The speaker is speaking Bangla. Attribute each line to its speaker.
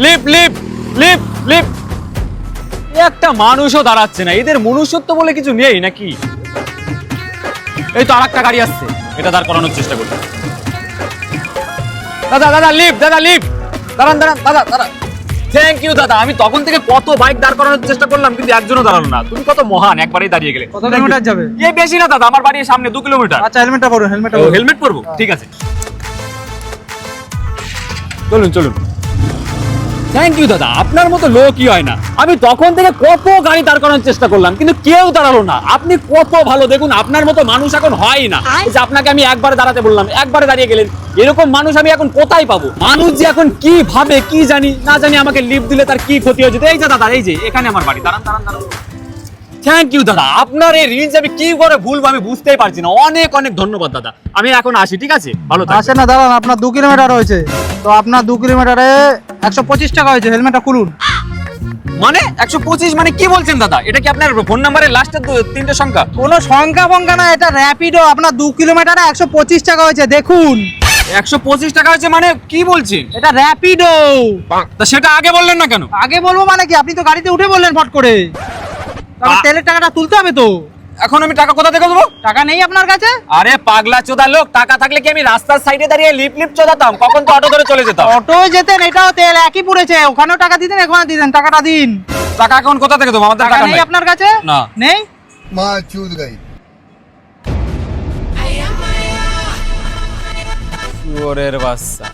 Speaker 1: Lip lip lip lip. একটা মানুষও দাঁড়াচ্ছে না, এদের মনুষ্যত্ব বলে কিছু নেই নাকি? এই তো আরেকটা গাড়ি আসছে, এটা দাঁড় করানোর চেষ্টা করছি। দাদা দাদা লিপ, দাদা লিপ, দাঁড়ান দাঁড়ান দাদা দাদা। থ্যাংক ইউ দাদা। আমি তখন থেকে কত বাইক দাঁড় করানোর চেষ্টা করলাম কিন্তু একজনও দাঁড়ালো না। তুমি কত মহান, একবারেই দাঁড়িয়ে গেলে।
Speaker 2: কত কিলোমিটার যাবে?
Speaker 1: এই বেশি না দাদা, আমার বাড়ির সামনে 2 কিলোমিটার।
Speaker 2: আচ্ছা হেলমেটটা পরুন, হেলমেটটা পরুন।
Speaker 1: হেলমেট পরবো, ঠিক আছে। চলুন চলুন। থ্যাংক ইউ দাদা, আপনার মতো লোকই হয় না। আমি তখন থেকে কত গাড়ি দাঁড় করানোর চেষ্টা করলাম কিন্তু কেউ দাঁড়ালো না। আপনি কত ভালো, দেখুন আপনার মতো মানুষ এখন হয় না। এই যে আপনাকে আমি একবারে দাঁড়াতে বললাম, একবারে দাঁড়িয়ে গেলেন। এরকম মানুষ আমি এখন কোথায় পাবো? মানুষ যে এখন কি ভাবে কি জানি না জানি, আমাকে লিফট দিলে তার কি ক্ষতি হয়ে যেত। এই যে দাদা, এই যে এখানে আমার বাড়ি। দাঁড়ান দাঁড়ান দাঁড়ান। থ্যাংক ইউ দাদা, আপনার এই রিলস আমি কি করে ভুলবো আমি বুঝতেই পারছি না। অনেক অনেক ধন্যবাদ দাদা। আমি এখন আসি, ঠিক আছে? ভালো থাকবেন।
Speaker 2: আসেন না, দাঁড়ান। আপনার 2 কিলোমিটার হয়েছে, তো আপনার 2 কিলোমিটারে 125 টাকা হয়েছে। হেলমেটটা খুলুন।
Speaker 1: মানে 125 মানে কি বলছেন দাদা? এটা কি আপনার ফোন নাম্বারের লাস্টের 3টে সংখ্যা?
Speaker 2: কোনো সংখ্যা ফংখ্যা না, এটা র্যাপিডো। আপনার 2 কিলোমিটারে 125 টাকা হয়েছে, দেখুন।
Speaker 1: 125 টাকা হয়েছে মানে কি বলছেন?
Speaker 2: এটা র্যাপিডো।
Speaker 1: তা সেটা আগে বললেন না কেন?
Speaker 2: আগে বলবো মানে কি? আপনি তো গাড়িতে উঠে বললেন ফট করে। তবে তেলের টাকাটা তুলতে হবে তো।
Speaker 1: এখন আমি টাকা কোথা থেকে দেবো?
Speaker 2: টাকা নেই আপনার কাছে?
Speaker 1: আরে পাগলা চোদা লোক, টাকা থাকলে কি আমি রাস্তার সাইডে দাঁড়িয়ে লিপ লিপ চোদাতাম? কখন তো অটো ধরে চলে যেতাম।
Speaker 2: অটো যেতেন, এটাও তেল একই পুড়েছে। ওখানেও টাকা দিতেন, এখানে দিতেন। টাকাটা দিন।
Speaker 1: টাকা এখন কোথা থেকে দেবো? আমাদের
Speaker 2: টাকা
Speaker 1: টাকা
Speaker 2: নেই
Speaker 1: নেই।
Speaker 2: আপনার কাছে?
Speaker 1: না।
Speaker 2: নেই?
Speaker 3: माँ चूत गई।
Speaker 1: শুয়োরের বাচ্চা।